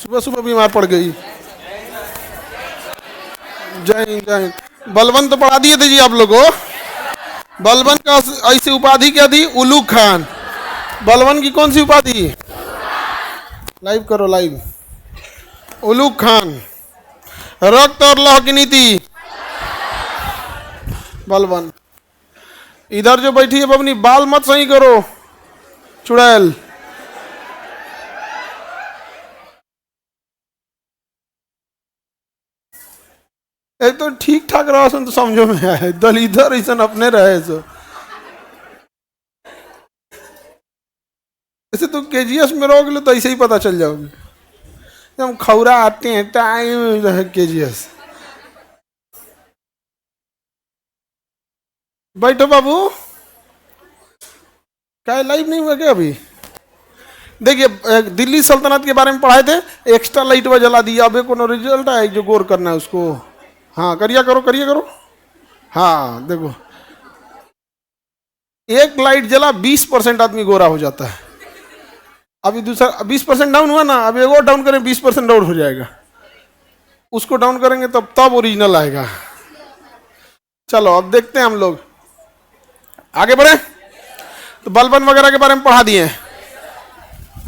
सुबह सुबह बीमार पड़ गई। जय हिंद जय हिंद। बलबन तो पढ़ा दिए थे जी आप लोगों। बलबन का ऐसी उपाधि क्या थी? उलूग खान। बलबन की कौन सी उपाधि? लाइव करो लाइव। उलूग खान। रक्त और लौह की नीति बलबन। इधर जो बैठी है अपनी बाल मत सही करो चुड़ैल। एक तो ठीक ठाक रहा तो समझो में आए, दलिदर ऐसा अपने रहे सो। ऐसे तो केजीएस में रहोगे तो ऐसे ही पता चल जाओगे। हम खौरा आते हैं टाइम केजीएस। बैठो बाबू। क्या लाइव नहीं हुआ क्या अभी? देखिए दिल्ली सल्तनत के बारे में पढ़ाए थे, एक्स्ट्रा लाइट वह जला दिया। अब कोनो रिजल्ट आए जो गौर करना है उसको। हाँ करिए करो करिए करो। हाँ देखो एक लाइट जला 20% आदमी गोरा हो जाता है। अभी दूसरा 20% डाउन हुआ ना, अब एक और डाउन करें 20% डाउन हो जाएगा। उसको डाउन करेंगे तब ओरिजिनल आएगा। चलो अब देखते हैं हम लोग आगे बढ़े। तो बलबन वगैरह के बारे में पढ़ा दिए।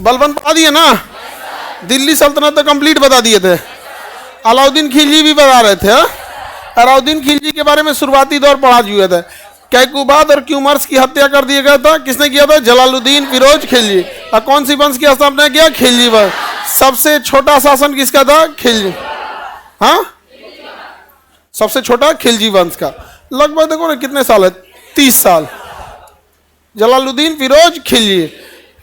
बलबन पढ़ा दिए ना। दिल्ली सल्तनत तो कंप्लीट बता दिए थे। अलाउद्दीन खिलजी भी बता रहे थे। अलाउद्दीन खिलजी के बारे में शुरुआती दौर पढ़ा चुके थे। कैकुबाद और क्यूमर्स की हत्या कर दिया गया था। किसने किया था? जलालुद्दीन फिरोज खिलजी। और कौन सी वंश की स्थापना किया? खिलजी वंश। सबसे छोटा शासन किसका था? खिलजी। हाँ सबसे छोटा खिलजी वंश का। लगभग देखो ना कितने साल है, 30 साल। जलालुद्दीन फिरोज खिलजी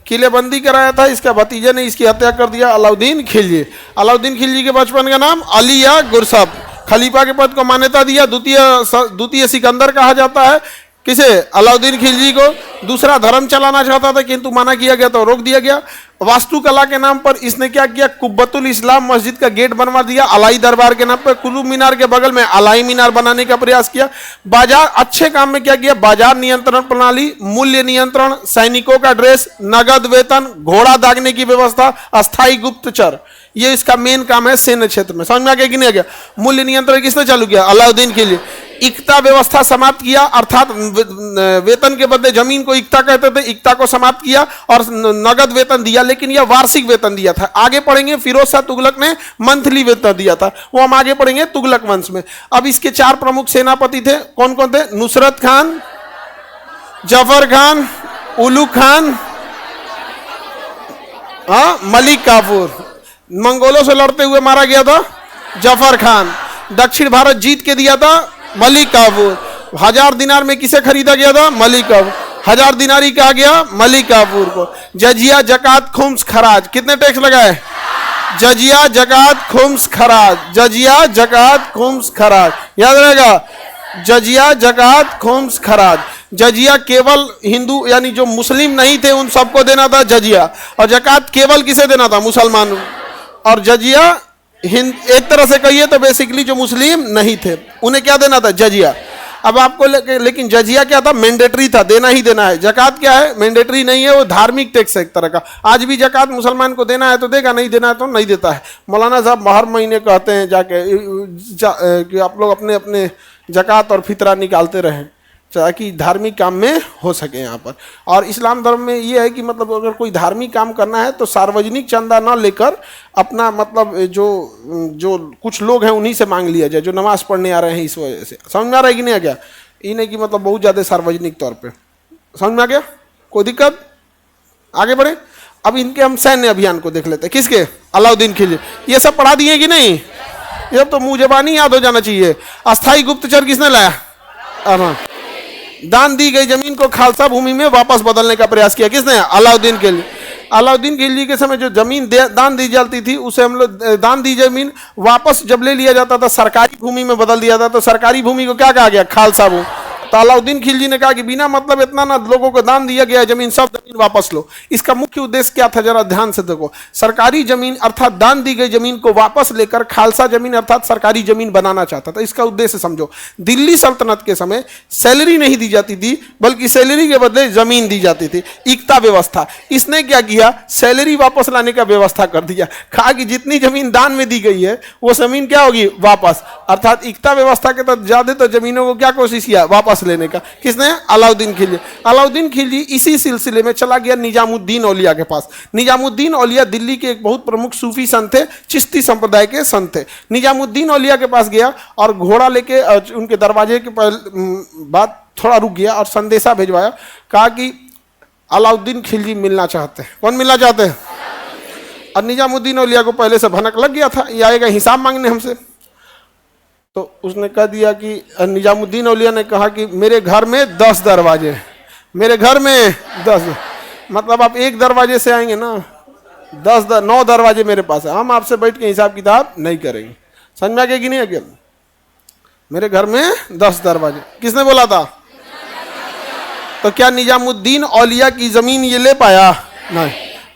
किलेबंदी कराया था, इसका भतीजे ने इसकी हत्या कर दिया, अलाउद्दीन खिलजी। अलाउद्दीन खिलजी के बचपन का नाम अली या गुरसब। खलीफा के पद को मान्यता दिया, द्वितीय सिकंदर कहा जाता है। किसे? अलाउद्दीन खिलजी को। दूसरा धर्म चलाना चाहता था किंतु मना किया गया तो रोक दिया गया। वास्तुकला के नाम पर इसने क्या किया? कुब्बतुल इस्लाम मस्जिद का गेट बनवा दिया। अलाई दरबार के नाम पर कुतुब मीनार के बगल में अलाई मीनार बनाने का प्रयास किया। बाजार अच्छे काम में क्या किया? बाजार नियंत्रण प्रणाली, मूल्य नियंत्रण, सैनिकों का ड्रेस, नगद वेतन, घोड़ा दागने की व्यवस्था, अस्थायी गुप्तचर, ये इसका मेन काम है सैन्य क्षेत्र में। समझ में आ गया कि नहीं आ गया? मूल्य नियंत्रण किसने चालू किया? अलाउद्दीन खिलजी। इक्ता व्यवस्था समाप्त किया, अर्थात वेतन के बदले जमीन को इक्ता कहते थे, इक्ता को समाप्त किया और नगद वेतन दिया, लेकिन यह वार्षिक वेतन दिया था। आगे पढ़ेंगे फिरोज शाह तुगलक ने मंथली वेतन दिया था, वो हम आगे पढ़ेंगे तुगलक वंश में। अब इसके 4 प्रमुख सेनापति थे। कौन कौन थे? नुसरत खान, जफर खान, उलूग खान, मलिक काफूर। मंगोलों से लड़ते हुए मारा गया था जफर खान। दक्षिण भारत जीत के दिया था मलिक काफूर। 1000 दिनार में किसे खरीदा गया था? मलिक काफूर। 1000 दिनारी कहा गया मलिक काफूर को। जजिया जकात खुम्स खराज, कितने टैक्स लगाए? जजिया जकात खुम्स खराज, जजिया जकात खुम्स खराज, याद रहेगा। जजिया जकात खुम्स खराज। जजिया केवल हिंदू यानी जो मुस्लिम नहीं थे उन सबको देना था जजिया, और जकात केवल किसे देना था? मुसलमान। और जजिया एक तरह से कहिए तो बेसिकली जो मुस्लिम नहीं थे उन्हें क्या देना था? जजिया। अब आपको लेकिन जजिया क्या था? मैंडेटरी था, देना ही देना है। जकात क्या है? मैंडेटरी नहीं है, वो धार्मिक टैक्स है एक तरह का। आज भी जकात मुसलमान को देना है तो देगा, नहीं देना है तो नहीं देता है। मौलाना साहब हर महीने कहते हैं जाके कि आप लोग अपने अपने जकात और फितरा निकालते रहें ताकि धार्मिक काम में हो सके यहाँ पर। और इस्लाम धर्म में ये है कि मतलब अगर कोई धार्मिक काम करना है तो सार्वजनिक चंदा ना लेकर अपना मतलब जो कुछ लोग हैं उन्हीं से मांग लिया जाए जो नमाज पढ़ने आ रहे हैं। इस वजह से समझ में आ रहा है कि नहीं आ गया? ये नहीं कि मतलब बहुत ज़्यादा सार्वजनिक तौर पर। समझ में आ गया? कोई दिक्कत? आगे बढ़े। अब इनके हम सैन्य अभियान को देख लेते हैं। किसके? अलाउद्दीन खिलजी। ये सब पढ़ा दिए कि नहीं? ये तो मुँह ज़बानी याद हो जाना चाहिए। अस्थायी गुप्तचर किसने लाया? दान दी गई जमीन को खालसा भूमि में वापस बदलने का प्रयास किया। किसने? अलाउद्दीन खिलजी। अलाउद्दीन खिलजी के समय जो जमीन दान दी जाती थी उसे हम लोग दान दी जमीन वापस जब ले लिया जाता था सरकारी भूमि में बदल दिया था, तो सरकारी भूमि को क्या कहा गया? खालसा भूमि। तो अलाउद्दीन खिलजी ने कहा कि बिना मतलब इतना ना लोगों को दान दिया गया जमीन, सब वापस लो। इसका मुख्य उद्देश्य क्या था, जरा ध्यान से देखो। सरकारी जमीन अर्थात दान दी गई जमीन को वापस लेकर खालसा जमीन अर्थात सरकारी जमीन बनाना चाहता था। इसका उद्देश्य समझो। दिल्ली सल्तनत के समय सैलरी नहीं दी जाती थी, बल्कि सैलरी के बदले जमीन दी जाती थी, इकता व्यवस्था। इसने क्या किया, सैलरी वापस लाने का व्यवस्था कर दिया। कहा कि जितनी जमीन दान में दी गई है वो जमीन क्या होगी, वापस। अर्थात इकता व्यवस्था के तहत ज्यादातर जमीनों को क्या कोशिश किया, वापस लेने का। किसने, अलाउद्दीन खिलजी। अलाउद्दीन खिलजी इसी सिलसिले में चला गया निजामुद्दीन औलिया के पास। निजामुद्दीन औलिया दिल्ली के एक बहुत प्रमुख सूफी संत थे, चिश्ती संप्रदाय के संत थे। निजामुद्दीन औलिया के पास गया और घोड़ा लेके उनके दरवाजे के बाद थोड़ा रुक गया और संदेशा भिजवाया। कहा कि अलाउद्दीन खिलजी मिलना चाहते हैं। कौन मिलना चाहते हैं? और निजामुद्दीन औलिया को पहले से भनक लग गया था, ये आएगा हिसाब मांगने हमसे। तो उसने कह दिया कि निजामुद्दीन औलिया ने कहा कि मेरे घर में 10 दरवाजे, मेरे घर में 10, मतलब आप एक दरवाजे से आएंगे ना, 9 दरवाजे मेरे पास है, हम आपसे बैठ के हिसाब किताब नहीं करेंगे। समझ में आ गया कि नहीं आ गया? मेरे घर में 10 दरवाजे। किसने बोला था? तो क्या निजामुद्दीन औलिया की जमीन ये ले पाया? नहीं,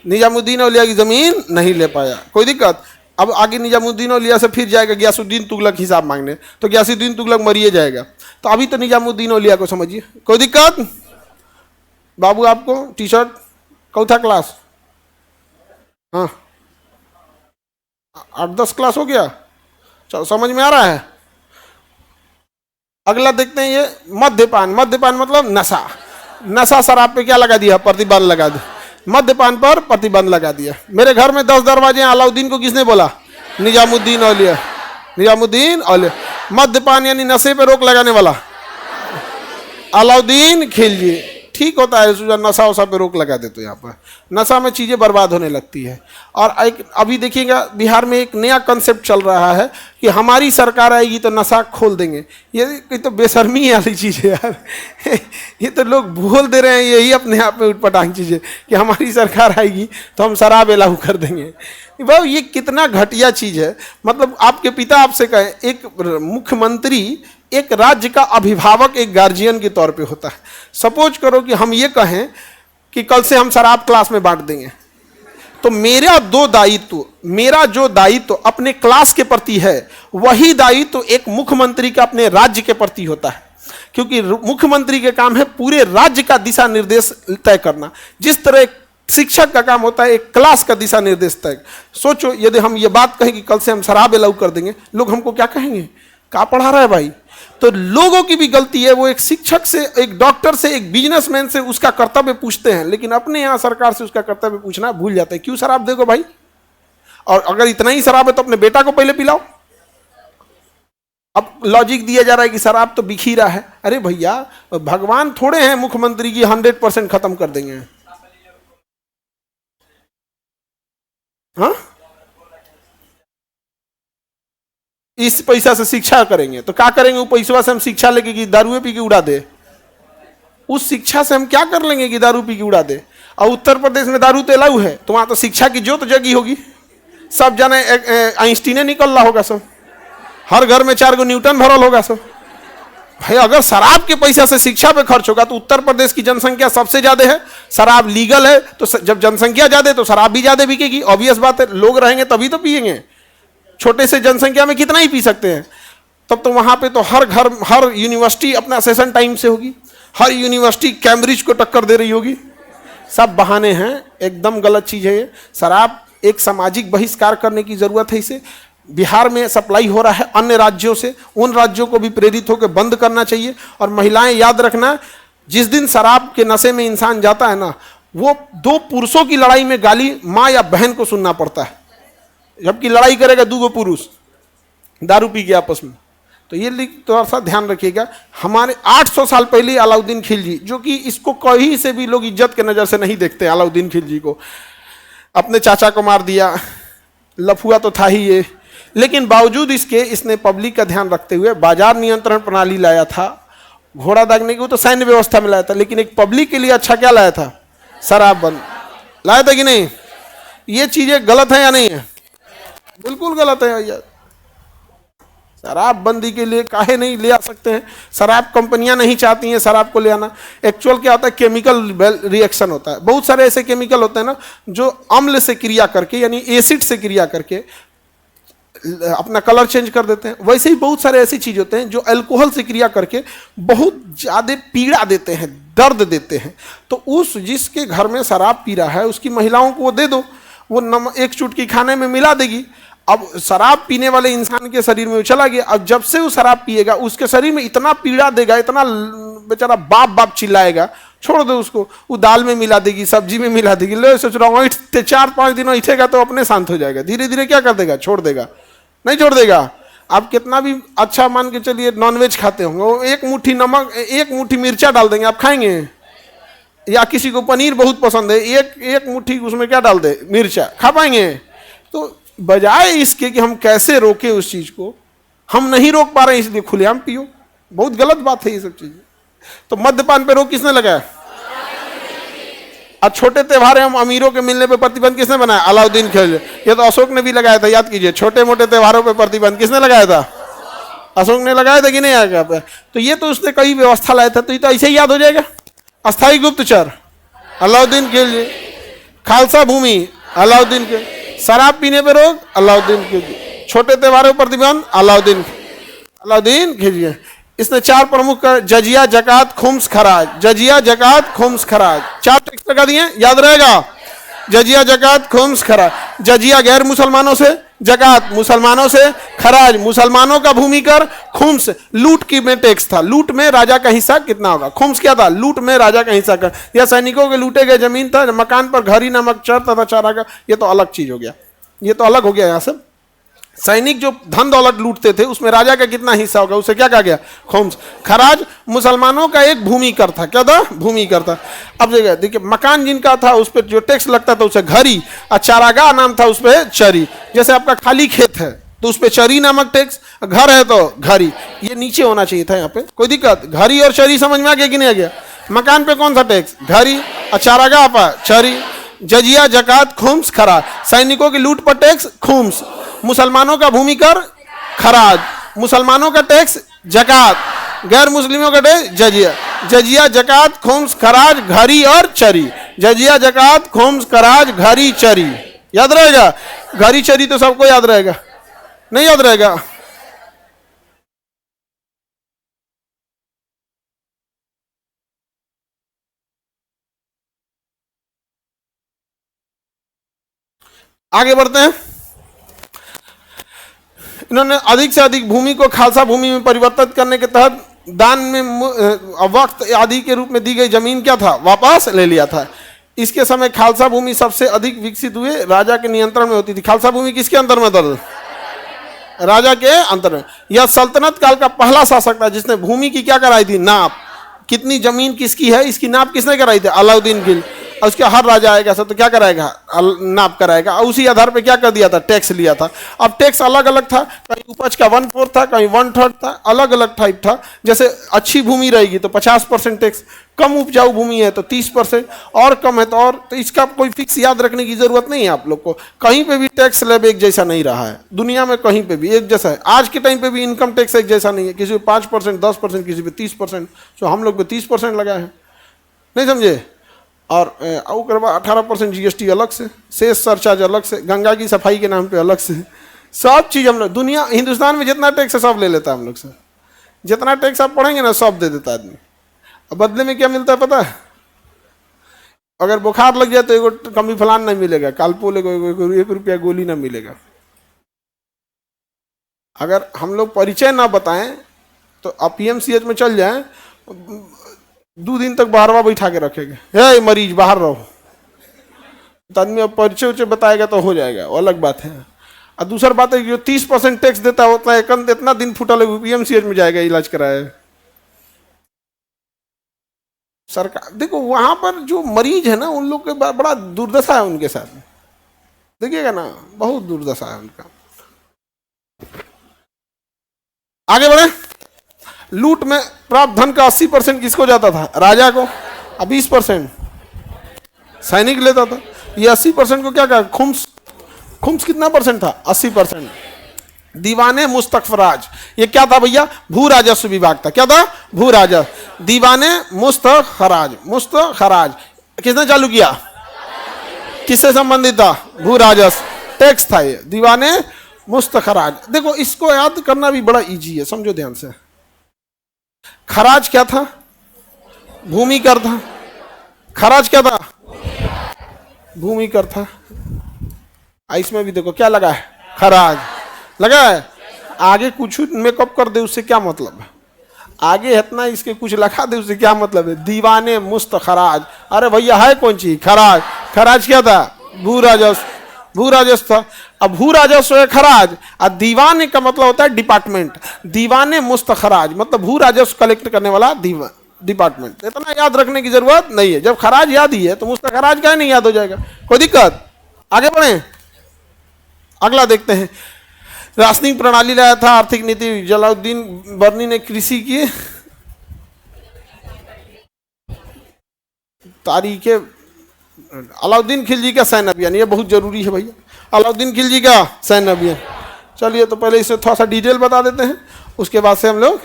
निजामुद्दीन औलिया की जमीन नहीं ले पाया। कोई दिक्कत? अब आगे निजामुद्दीन औलिया से फिर जाएगा गयासुद्दीन तुगलक हिसाब मांगने, तो गयासुद्दीन तुगलक मरिए जाएगा। तो अभी तो निजामुद्दीन औलिया को समझिए। कोई दिक्कत? बाबू आपको टी शर्ट चौथा क्लास, हाँ 8-10 क्लास हो गया, चलो समझ में आ रहा है। अगला देखते हैं, ये मद्यपान। मद्यपान मतलब नशा। नशा शराब पे क्या लगा दिया? प्रतिबंध लगा दिया। मद्यपान पर प्रतिबंध लगा दिया। मेरे घर में 10 दरवाजे हैं, अलाउद्दीन को किसने बोला? निजामुद्दीन औलिया। निजामुद्दीन औलिया। मद्यपान यानी नशे पे रोक लगाने वाला अलाउद्दीन खिलजी। ठीक होता है, नशा वशा पे रोक लगा दे तो यहाँ पर नशा में चीज़ें बर्बाद होने लगती है। और एक अभी देखिएगा बिहार में एक नया कंसेप्ट चल रहा है कि हमारी सरकार आएगी तो नशा खोल देंगे। ये तो बेशर्मी वाली चीज़ है यार। ये तो लोग बोल दे रहे हैं यही अपने आप में उटपटांग चीज़ें कि हमारी सरकार आएगी तो हम शराब लागू कर देंगे। भाई ये कितना घटिया चीज़ है। मतलब आपके पिता आपसे कहें, एक मुख्यमंत्री एक राज्य का अभिभावक एक गार्जियन के तौर पे होता है। सपोज करो कि हम ये कहें कि कल से हम शराब क्लास में बांट देंगे, तो मेरा जो दायित्व अपने क्लास के प्रति है वही दायित्व एक मुख्यमंत्री का अपने राज्य के प्रति होता है। क्योंकि मुख्यमंत्री के काम है पूरे राज्य का दिशा निर्देश तय करना। जिस तरह एक शिक्षक का काम होता है एक क्लास का दिशा निर्देश तय। सोचो यदि हम ये बात कहें कि कल से हम शराब लागू कर देंगे, लोग हमको क्या कहेंगे? क्या पढ़ा रहा है भाई? तो लोगों की भी गलती है। वो एक शिक्षक से, एक डॉक्टर से, एक बिजनेसमैन से उसका कर्तव्य पूछते हैं, लेकिन अपने यहाँ सरकार से उसका कर्तव्य पूछना भूल जाते हैं। क्यों शराब देखो भाई? और अगर इतना ही शराब है तो अपने बेटा को पहले पिलाओ। अब लॉजिक दिया जा रहा है कि शराब तो बिखी रहा है। अरे भैया, भगवान थोड़े हैं मुख्यमंत्री की 100% खत्म कर देंगे। हाँ, इस पैसा से शिक्षा करेंगे तो क्या करेंगे? वो पैसा से हम शिक्षा लेके कि दारू पी के उड़ा दे? उस शिक्षा से हम क्या कर लेंगे कि दारू पी के उड़ा दे? और उत्तर प्रदेश में दारू तो अलाउ है, तो वहां तो शिक्षा की जोत जगी होगी। सब जाने आइंस्टीने निकल रहा होगा, सब हर घर में 4 न्यूटन भरल होगा सब। भाई अगर शराब के पैसा से शिक्षा पे खर्च होगा तो उत्तर प्रदेश की जनसंख्या सबसे ज्यादा है, शराब लीगल है, तो जब जनसंख्या ज्यादा है तो शराब भी ज्यादा बिकेगी। ऑब्वियस बात है, लोग रहेंगे तभी तो पिएंगे। छोटे से जनसंख्या में कितना ही पी सकते हैं। तब तो वहां पे तो हर घर, हर यूनिवर्सिटी अपना सेशन टाइम से होगी, हर यूनिवर्सिटी कैम्ब्रिज को टक्कर दे रही होगी। सब बहाने हैं, एकदम गलत चीज है ये। शराब एक सामाजिक बहिष्कार करने की जरूरत है। इसे बिहार में सप्लाई हो रहा है अन्य राज्यों से, उन राज्यों को भी प्रेरित होकर बंद करना चाहिए। और महिलाएं याद रखना, जिस दिन शराब के नशे में इंसान जाता है ना, वो 2 पुरुषों की लड़ाई में गाली माँ या बहन को सुनना पड़ता है, जबकि लड़ाई करेगा 2 पुरुष दारू पी के आपस में। तो ये थोड़ा सा ध्यान रखिएगा। हमारे 800 साल पहले अलाउद्दीन खिलजी, जो कि इसको कहीं से भी लोग इज्जत के नज़र से नहीं देखते, अलाउद्दीन खिलजी को अपने चाचा को मार दिया, लफुआ तो था ही ये, लेकिन बावजूद इसके इसने पब्लिक का ध्यान रखते हुए बाजार नियंत्रण प्रणाली लाया था। घोड़ा दागने को तो सैन्य व्यवस्था में लाया था, लेकिन एक पब्लिक के लिए अच्छा क्या लाया था? शराब बंद लाया था कि नहीं? ये चीजें गलत है या नहीं है? बिल्कुल गलत है भैया। शराब बंदी के लिए काहे नहीं ले आ सकते हैं? शराब कंपनियां नहीं चाहती हैं शराब को ले आना। एक्चुअल क्या होता है, केमिकल रिएक्शन होता है। बहुत सारे ऐसे केमिकल होते हैं ना जो अम्ल से क्रिया करके यानी एसिड से क्रिया करके अपना कलर चेंज कर देते हैं। वैसे ही बहुत सारे ऐसी चीज होते हैं जो अल्कोहल से क्रिया करके बहुत ज्यादा पीड़ा देते हैं, दर्द देते हैं। तो उस जिसके घर में शराब पी रहा है उसकी महिलाओं को वो दे दो, वो नमक एक चुटकी खाने में मिला देगी। अब शराब पीने वाले इंसान के शरीर में वो चला गया। अब जब से वो शराब पिएगा उसके शरीर में इतना पीड़ा देगा, इतना बेचारा बाप बाप चिल्लाएगा, छोड़ दो उसको। वो दाल में मिला देगी, सब्जी में मिला देगी। लो सोच रहा हूँ 4-5 दिन ऐठेगा तो अपने शांत हो जाएगा। धीरे धीरे क्या कर देगा, छोड़ देगा। नहीं छोड़ देगा। आप कितना भी अच्छा मान के चलिए नॉनवेज खाते होंगे, वो एक मुट्ठी नमक, एक मुट्ठी मिर्चा डाल देंगे, आप खाएंगे? या किसी को पनीर बहुत पसंद है, एक मुट्ठी उसमें क्या डाल दे, मिर्चा, खा पाएंगे? तो बजाय इसके कि हम कैसे रोके उस चीज को, हम नहीं रोक पा रहे हैं इसलिए खुलेआम पियो। बहुत गलत बात है ये सब चीजें। तो मद्यपान पे रोक किसने लगाया? और छोटे त्योहार हम अमीरों के मिलने पे प्रतिबंध किसने बनाया? अलाउद्दीन खिलजी। ये तो अशोक ने भी लगाया था, याद कीजिए। छोटे मोटे त्योहारों पे प्रतिबंध किसने लगाया था? अशोक ने लगाया था कि नहीं आया? तो ये तो उसने कई व्यवस्था लाया था। तो ये तो ऐसे ही याद हो जाएगा। अस्थायी गुप्तचर अलाउद्दीन खिलजी, खालसा भूमि अलाउद्दीन खिलजी, शराब पीने पे रोक अलाउद्दीन खिलजी, छोटे त्योहारों पर प्रतिबंध अलाउद्दीन खिलजी। इसने 4 प्रमुख जजिया, जकात, खुम्स, खराज। जजिया, जकात, खुम्स, खराज, 4 टैक्स लगा दिए, याद रहेगा। जजिया, जकात, खुम्स, खराज। जजिया गैर मुसलमानों से, जकात मुसलमानों से, खराज मुसलमानों का भूमि कर, खुम्स लूट की में टैक्स था। लूट में राजा का हिस्सा कितना होगा? खुम्स क्या था? लूट में राजा का हिस्सा कर। या सैनिकों के लूटे गए जमीन था, मकान पर घरी नमक चर तथा चारा का। ये तो अलग चीज हो गया, ये तो अलग हो गया। यहाँ से सैनिक जो धन दौलत लूटते थे उसमें राजा का कितना हिस्सा होगा, उसे क्या कहा गया? खुम्स। खराज मुसलमानों का एक भूमि कर था। क्या था? भूमि कर था। अब देखिए मकान जिनका था उस पर जो टैक्स लगता था उसे घरी, और चारागाह नाम था उस पर चरी। जैसे आपका खाली खेत है तो उस पर चरी नामक टैक्स, घर है तो घरी। ये नीचे होना चाहिए था यहाँ पे, कोई दिक्कत? घरी और चरी समझ में आ गया कि नहीं आ गया? मकान पे कौन सा टैक्स? घरी, और चारागाह पर चरी। जजिया, जकात, खुम्स, खराज। सैनिकों की लूट पर टैक्स खुम्स, मुसलमानों का भूमि कर खराज, मुसलमानों का टैक्स जकात, गैर मुस्लिमों का टैक्स जजिया। जजिया, जकात, खुम्स, खराज, घरी और चरी। जजिया, जकात, खुम्स, खराज, घरी, चरी। याद रहेगा? घरी चरी तो सबको याद रहेगा, नहीं याद रहेगा? आगे बढ़ते हैं। इन्होंने अधिक से अधिक भूमि को खालसा भूमि में परिवर्तित करने के तहत दान में वक्त आदि के रूप में दी गई जमीन क्या था? वापस ले लिया था। इसके समय खालसा भूमि सबसे अधिक विकसित हुए, राजा के नियंत्रण में होती थी। खालसा भूमि किसके अंदर में था? राजा के अंदर में। यह सल्तनत काल का पहला शासक था जिसने भूमि की क्या कराई थी? नाप। कितनी जमीन किसकी है इसकी नाप किसने कराई थी? अलाउद्दीन खिलजी। और उसके हर राजा आएगा सब तो क्या कराएगा? नाप कराएगा। और उसी आधार पे क्या कर दिया था? टैक्स लिया था। अब टैक्स अलग अलग था, कहीं उपज का 1/4 था, कहीं 1/3 था, अलग अलग टाइप था। जैसे अच्छी भूमि रहेगी तो 50% टैक्स, कम उपजाऊ भूमि है तो 30%, और कम है तो और। तो इसका कोई फिक्स याद रखने की जरूरत नहीं है आप लोग को। कहीं पे भी टैक्स स्लैब एक जैसा नहीं रहा है दुनिया में, कहीं पे भी एक जैसा है। आज के टाइम पे भी इनकम टैक्स एक जैसा नहीं है, किसी पे 5%, 10%, किसी पे 30%। तो हम लोग पे 30% लगा है, नहीं समझे? और 18% जीएसटी अलग से, शेष सरचार्ज अलग से, गंगा की सफाई के नाम पे अलग से। सब चीज हम लोग, दुनिया हिंदुस्तान में जितना टैक्स है सब ले लेता है हम लोग से। जितना टैक्स आप पढ़ेंगे ना सब दे देता आदमी। अब बदले में क्या मिलता है पता है? अगर बुखार लग जाए तो एगो कमी फलान नहीं मिलेगा, कालपोल को 1 रुपया गोली ना मिलेगा। अगर हम लोग परिचय ना बताएं तो आप पीएमसीएच में चल जाएं, 2 दिन तक बाहरवा बैठा के रखेंगे, हे मरीज बाहर रहो। तो आदमी अब परिचय उचय बताएगा तो हो जाएगा, वो अलग बात है। और दूसरा बात है जो 30% टैक्स देता होता है, इतना दिन फुटल है पीएमसीएच में जाएगा इलाज कराए। सरकार देखो वहां पर जो मरीज है ना उन लोग के बड़ा दुर्दशा है उनके साथ, देखिएगा ना, बहुत दुर्दशा है उनका। आगे बढ़े। लूट में प्राप्त धन का 80% किसको जाता था? राजा को। अब 20% सैनिक लेता था। ये 80% को क्या कहा? खुम्स। खुम्स कितना परसेंट था? 80%। दीवाने मुस्तखराज, ये क्या था भैया? भू राजस्व विभाग था। क्या था? भू राजस्व। दीवाने मुस्तखराज, मुस्तखराज किसने चालू किया? किससे संबंधित था? भू राजस्व, टैक्स था ये, दीवाने मुस्तखराज। देखो इसको याद करना भी बड़ा इजी है, समझो ध्यान से। खराज क्या था? भूमि कर था। खराज क्या था? भूमि कर था। इसमें भी देखो क्या लगा है? खराज लगा है। आगे कुछ मेकअप कर दे उससे क्या मतलब है? आगे इतना इसके कुछ लगा दे उससे क्या मतलब है? दीवाने मुस्तखराज, अरे भैया है कौन चीज? खराज। खराज क्या था? भू राजस्व, भू राजस्व था। अब भू राजस्व है खराज, और दीवाने का मतलब होता है डिपार्टमेंट। दीवाने मुस्तखराज मतलब भू राजस्व कलेक्ट करने वाला डिपार्टमेंट। इतना याद रखने की जरूरत नहीं है। जब खराज याद ही है तो मुस्तखराज का नहीं याद हो जाएगा? कोई दिक्कत? आगे बढ़े, अगला देखते हैं। राशनिंग प्रणाली लाया था, आर्थिक नीति जलालुद्दीन बर्नी ने कृषि की तारीखें। अलाउद्दीन खिलजी का सैन्य अभियान, ये बहुत जरूरी है भैया। अलाउद्दीन खिलजी का सैन्य अभियान, चलिए तो पहले इसे थोड़ा सा डिटेल बता देते हैं, उसके बाद से हम लोग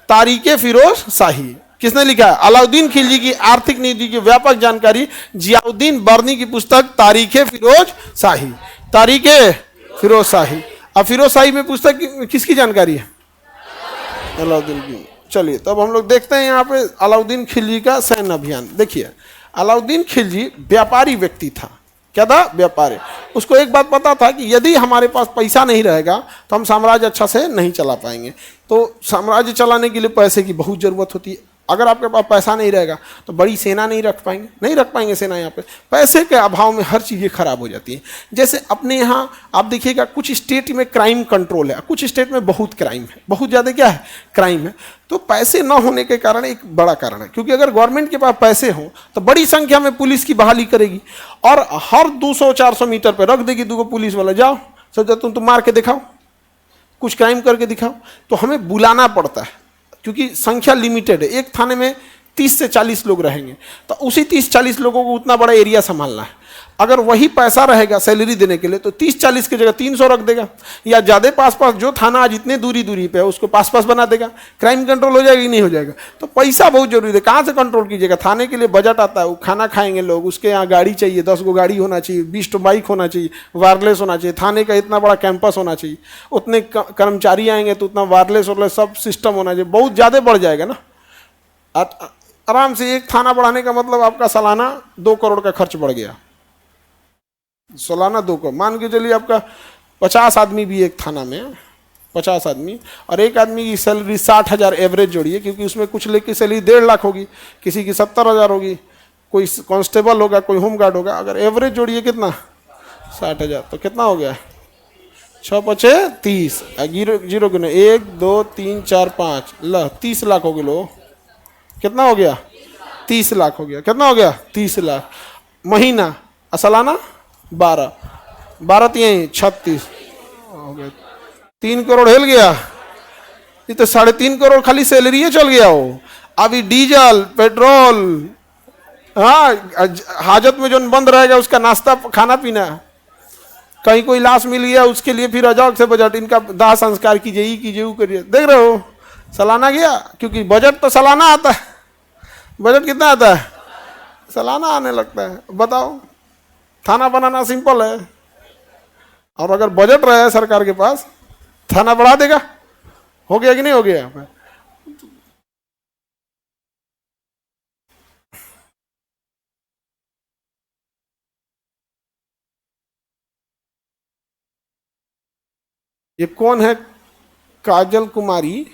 तारीखे फिरोज शाही किसने लिखा है? अलाउद्दीन खिलजी की आर्थिक नीति की व्यापक जानकारी जियाउद्दीन बर्नी की पुस्तक तारीखे फिरोज शाही। तारीखे फिरोज शाही। अब फिरोज शाही में पुस्तक किसकी जानकारी है? अलाउद्दीन की। चलिए तब हम लोग देखते हैं यहाँ पे अलाउद्दीन खिलजी का सैन्य अभियान। देखिए अलाउद्दीन खिलजी व्यापारी व्यक्ति था। क्या था? व्यापारी। उसको एक बात पता था कि यदि हमारे पास पैसा नहीं रहेगा तो हम साम्राज्य अच्छा से नहीं चला पाएंगे। तो साम्राज्य चलाने के लिए पैसे की बहुत ज़रूरत होती है। अगर आपके पास पैसा नहीं रहेगा तो बड़ी सेना नहीं रख पाएंगे सेना। यहाँ पे पैसे के अभाव में हर चीज़ें खराब हो जाती हैं। जैसे अपने यहाँ आप देखिएगा कुछ स्टेट में क्राइम कंट्रोल है, कुछ स्टेट में बहुत क्राइम है, बहुत ज़्यादा क्या है? क्राइम है। तो पैसे न होने के कारण एक बड़ा कारण है, क्योंकि अगर गवर्नमेंट के पास पैसे हों तो बड़ी संख्या में पुलिस की बहाली करेगी और हर 200-400 मीटर पर रख देगी 2 पुलिस वाला। जाओ सोचा तुम मार के दिखाओ, कुछ क्राइम करके दिखाओ। तो हमें बुलाना पड़ता है क्योंकि संख्या लिमिटेड है। एक थाने में 30 से 40 लोग रहेंगे, तो उसी 30-40 लोगों को उतना बड़ा एरिया संभालना है। अगर वही पैसा रहेगा सैलरी देने के लिए तो 30-40 की जगह 300 रख देगा, या ज़्यादा पास जो थाना आज इतने दूरी पे है उसको पास बना देगा। क्राइम कंट्रोल हो जाएगा कि नहीं हो जाएगा? तो पैसा बहुत जरूरी है। कहाँ से कंट्रोल कीजिएगा? थाने के लिए बजट आता है, वो खाना खाएंगे लोग, उसके यहाँ गाड़ी चाहिए, 10 गो गाड़ी होना चाहिए, 20 बाइक होना चाहिए, वायरलेस होना चाहिए, थाने का इतना बड़ा कैंपस होना चाहिए, उतने कर्मचारी आएंगे तो उतना वायरलेस सब सिस्टम होना चाहिए। बहुत ज़्यादा बढ़ जाएगा ना। आराम से एक थाना बढ़ाने का मतलब आपका सालाना 2 करोड़ का खर्च बढ़ गया। सालाना 2 करोड़ मान के चलिए। आपका 50 आदमी भी एक थाना में, 50 आदमी, और एक आदमी की सैलरी 60,000 एवरेज जोड़िए, क्योंकि उसमें कुछ लेके सैलरी 1.5 लाख होगी, किसी की 70,000 होगी, कोई कांस्टेबल होगा, कोई होमगार्ड होगा। अगर एवरेज जोड़िए कितना? 60,000। तो कितना हो गया? 6×5 = 30। जीरो गिनो 1 2 3 4 5 30 लाख हो गए। लो कितना हो गया? 30 लाख हो गया। कितना हो गया? 30 लाख। महीना सालाना 12 3 36 हो गया। 3 करोड़ हिल गया। ये तो 3.5 करोड़ खाली सैलरी चल गया हो। अभी डीजल पेट्रोल, हाँ हाजत में जो बंद रहेगा उसका नाश्ता खाना पीना, कहीं कोई लाश मिल गया उसके लिए फिर अजाक से बजट, इनका दाह संस्कार कीजिए वो करिए। देख रहे हो सालाना गया, क्योंकि बजट तो सालाना आता है। बजट कितना आता है? सालाना आने लगता है। बताओ, थाना बनाना सिंपल है, और अगर बजट रहे सरकार के पास थाना बढ़ा देगा। हो गया कि नहीं हो गया? ये कौन है? काजल कुमारी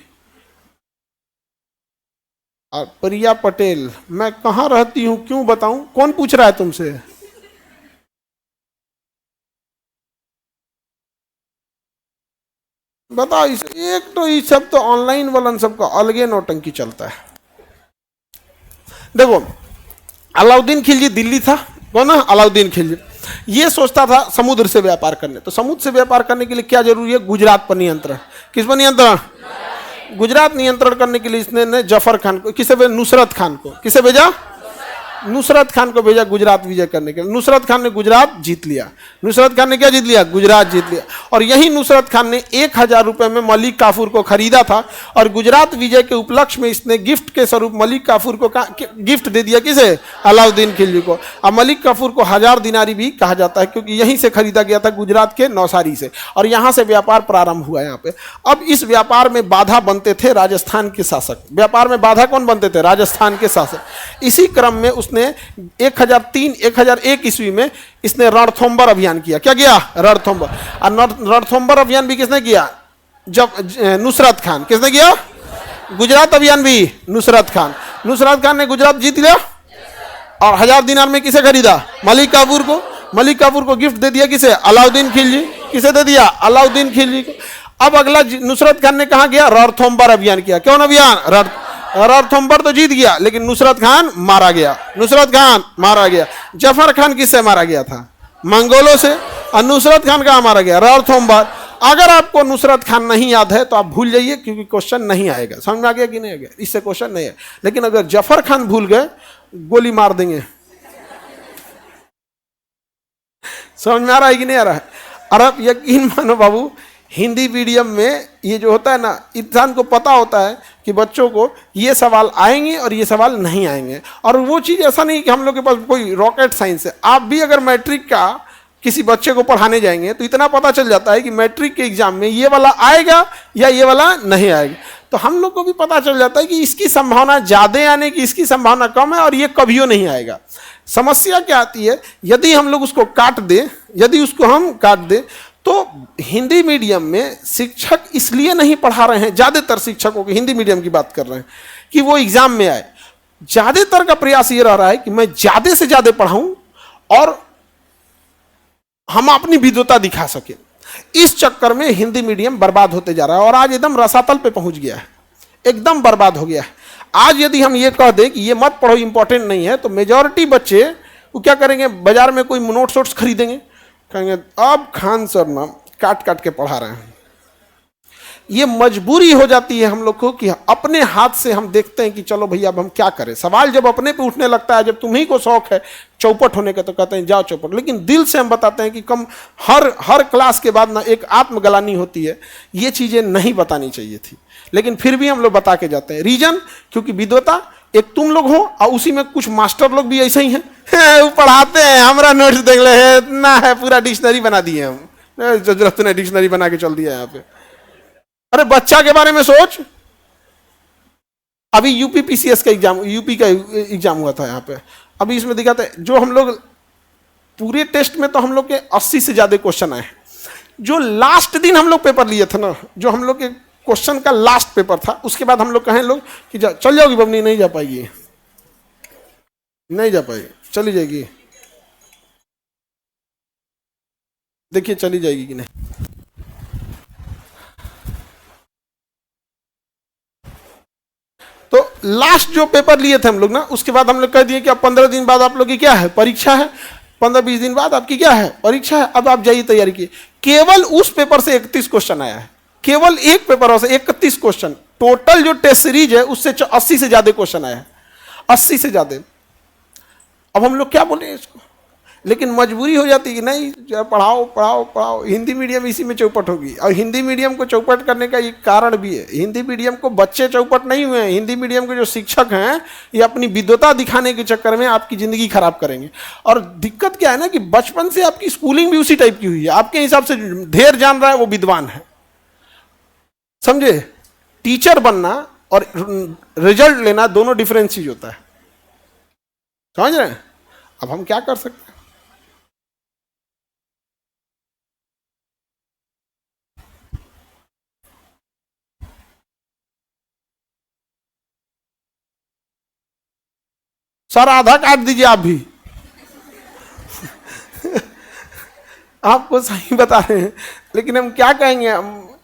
और प्रिया पटेल। मैं कहाँ रहती हूँ क्यों बताऊं? कौन पूछ रहा है तुमसे? बताओ। एक तो ये सब तो ऑनलाइन वालन सबका अलगे नौटंकी चलता है। देखो अलाउद्दीन खिलजी दिल्ली था, कौन है? अलाउद्दीन खिलजी। ये सोचता था समुद्र से व्यापार करने। तो समुद्र से व्यापार करने के लिए क्या जरूरी है? गुजरात पर नियंत्रण। किस पर नियंत्रण? गुजरात नियंत्रण करने के लिए इसने जफर खान को, किसे भेजा? नुसरत खान को। किसे भेजा? नुसरत खान को भेजा गुजरात विजय करने के लिए। नुसरत खान ने गुजरात जीत लिया। नुसरत खान ने क्या जीत लिया? गुजरात जीत लिया। और यही नुसरत खान ने 1000 रुपए में मलिक काफूर को खरीदा था और गुजरात विजय के उपलक्ष्य में इसने गिफ्ट के स्वरूप मलिक काफूर को गिफ्ट दे दिया। किसे? अलाउद्दीन खिलजी को। अब मलिक काफूर को 1000 दिनारी भी कहा जाता है क्योंकि यहीं से खरीदा गया था, गुजरात के नौसारी से, और यहां से व्यापार प्रारंभ हुआ यहाँ पे। अब इस व्यापार में बाधा बनते थे राजस्थान के शासक। व्यापार में बाधा कौन बनते थे? राजस्थान के शासक। इसी क्रम में उसने 1001 ईस्वी में इसने रणथंभौर अभियान किया। क्या किया? रणथंभौर। और रणथंभौर अभियान भी किसने किया? जब नुसरत खान। किसने किया? गुजरात अभियान भी नुसरत खान। नुसरत खान ने गुजरात जीत लिया और 1000 दिनार में किसे खरीदा? मलिक काफूर को। मलिक काफूर को गिफ्ट दे दिया। किसे? अलाउद्दीन खिलजी। किसे दे दिया? अलाउद्दीन खिलजी को। अब अगला नुसरत खान ने कहा गया? रणथंभौर अभियान किया। कौन अभियान? रणथंभौर तो जीत गया लेकिन नुसरत खान मारा गया। नुसरत खान मारा गया। जफर खान किससे मारा गया था? मंगोलों से। और नुसरत खान कहाँ मारा गया? रणथंभौर। अगर आपको नुसरत खान नहीं याद है तो आप भूल जाइए क्योंकि क्वेश्चन नहीं आएगा। समझ में आ गया कि नहीं आ गया? इससे क्वेश्चन नहीं है। लेकिन अगर जफर खान भूल गए, गोली मार देंगे। समझ में आ रहा है कि नहीं आ रहा है? और अब यकीन मानो बाबू, हिंदी मीडियम में ये जो होता है ना, इंसान को पता होता है कि बच्चों को ये सवाल आएंगे और ये सवाल नहीं आएंगे। और वो चीज़ ऐसा नहीं कि हम लोग के पास कोई रॉकेट साइंस है। आप भी अगर मैट्रिक का किसी बच्चे को पढ़ाने जाएंगे तो इतना पता चल जाता है कि मैट्रिक के एग्जाम में ये वाला आएगा या ये वाला नहीं आएगा। तो हम लोग को भी पता चल जाता है कि इसकी संभावना ज़्यादा आने की, इसकी संभावना कम है और ये कभियो नहीं आएगा। समस्या क्या आती है? यदि हम लोग उसको काट दें, यदि उसको हम काट दें, तो हिंदी मीडियम में शिक्षक इसलिए नहीं पढ़ा रहे हैं, ज़्यादातर शिक्षकों की, हिंदी मीडियम की बात कर रहे हैं, कि वो एग्जाम में आए। ज़्यादातर का प्रयास ये रह रहा है कि मैं ज़्यादा से ज़्यादा पढ़ाऊं और हम अपनी विद्वता दिखा सके। इस चक्कर में हिंदी मीडियम बर्बाद होते जा रहा है और आज एकदम रसातल पे पहुंच गया है, एकदम बर्बाद हो गया है। आज यदि हम ये कह दें कि ये मत पढ़ो, इंपॉर्टेंट नहीं है, तो मेजॉरिटी बच्चे वो क्या करेंगे? बाजार में कोई नोट्स वोट्स खरीदेंगे, कहेंगे अब खान सर ना काट काट के पढ़ा रहे हैं। ये मजबूरी हो जाती है हम लोग को कि अपने हाथ से हम देखते हैं कि चलो भैया अब हम क्या करें। सवाल जब अपने पे उठने लगता है, जब तुम्ही को शौक है चौपट होने का, तो कहते हैं जाओ चौपट। लेकिन दिल से हम बताते हैं कि कम हर क्लास के बाद ना एक आत्मग्लानि होती है। ये चीज़ें नहीं बतानी चाहिए थी, लेकिन फिर भी हम लोग बता के जाते हैं। रीजन? क्योंकि विद्वता एक तुम लोग हो और उसी में कुछ मास्टर लोग भी ऐसे ही हैं, वो पढ़ाते हैं, हमारा नोट्स देख ले है, इतना है, पूरा डिक्शनरी बना दिए हम। जरूरत ने डिक्शनरी बना के चल दिया यहाँ पे। अरे बच्चा के बारे में सोच। अभी यूपी पीसीएस का एग्जाम, यूपी का एग्जाम हुआ था यहाँ पे। अभी इसमें दिखाते हैं, जो हम लोग पूरे टेस्ट में तो हम लोग के 80 से ज्यादा क्वेश्चन आए। जो लास्ट दिन हम लोग पेपर लिए थे ना, जो हम लोग के क्वेश्चन का लास्ट पेपर था, उसके बाद हम लोग कहें लोग कि चल जाओगी बबनी, नहीं जा पाएगी, नहीं जा पाएगी, चली जाएगी, देखिए चली जाएगी कि नहीं। तो लास्ट जो पेपर लिए थे हम लोग ना, उसके बाद हम लोग कह दिए कि अब 15 दिन बाद आप लोग की क्या है? परीक्षा है। 15-20 दिन बाद आपकी क्या है? परीक्षा है। अब आप जाइए तैयारी की। केवल उस पेपर से 31 क्वेश्चन आया है, केवल एक पेपर से 31 क्वेश्चन। टोटल जो टेस्ट सीरीज है उससे 80 से ज्यादा क्वेश्चन आया है, 80 से ज्यादा। अब हम लोग क्या बोले इसको? लेकिन मजबूरी हो जाती है कि नहीं, पढ़ाओ पढ़ाओ पढ़ाओ। हिंदी मीडियम इसी में चौपट होगी। और हिंदी मीडियम को चौपट करने का एक कारण भी है। हिंदी मीडियम को बच्चे चौपट नहीं हुए हैं, हिंदी मीडियम के जो शिक्षक हैं ये अपनी विद्वता दिखाने के चक्कर में आपकी जिंदगी खराब करेंगे। और दिक्कत क्या है ना कि बचपन से आपकी स्कूलिंग भी उसी टाइप की हुई है। आपके हिसाब से ढेर जान रहा है वो विद्वान है, समझे? टीचर बनना और रिजल्ट लेना दोनों डिफरेंट चीज होता है, समझ रहे हैं? अब हम क्या कर सकते हैं? सर आधा काट दीजिए आप भी। आपको सही बता रहे हैं, लेकिन हम क्या कहेंगे? हम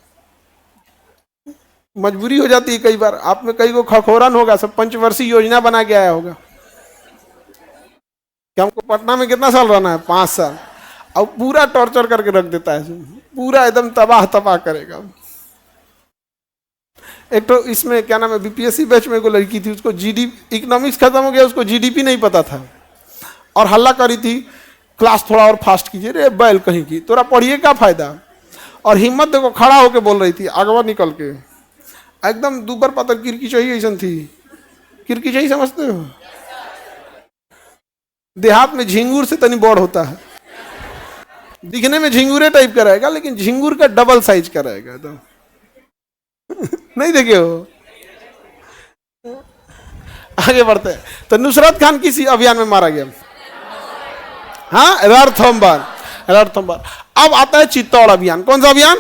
मजबूरी हो जाती है कई बार। आप में कई को खखोरन होगा, सब पंचवर्षीय योजना बना के आया होगा कि हमको पटना में कितना साल रहना है? 5 साल। और पूरा टॉर्चर करके रख देता है, पूरा एकदम तबाह तबाह करेगा। एक तो इसमें क्या नाम है, बीपीएससी बैच में कोई लड़की थी, उसको जीडी इकोनॉमिक्स खत्म हो गया, उसको जीडीपी नहीं पता था और हल्ला करी थी क्लास थोड़ा और फास्ट कीजिए। रे बैल कहीं की, तोरा पढ़िए क्या फायदा। और हिम्मत देखो, खड़ा होके बोल रही थी आगवा निकल के, एकदम दूबर पतर किरकी चाहिए ऐसा थी। किरकी चाहिए समझते हो, देहात में झिंगूर से तनी बड़ होता है, दिखने में झिंगूरे टाइप का रहेगा लेकिन झिंगूर का डबल साइज का रहेगा एकदम। नहीं देखे हो। आगे बढ़ते हैं। तो नुसरत खान किसी अभियान में मारा गया, हाँ रणथंभौर। अब आता है चित्तौड़ अभियान। कौन सा अभियान?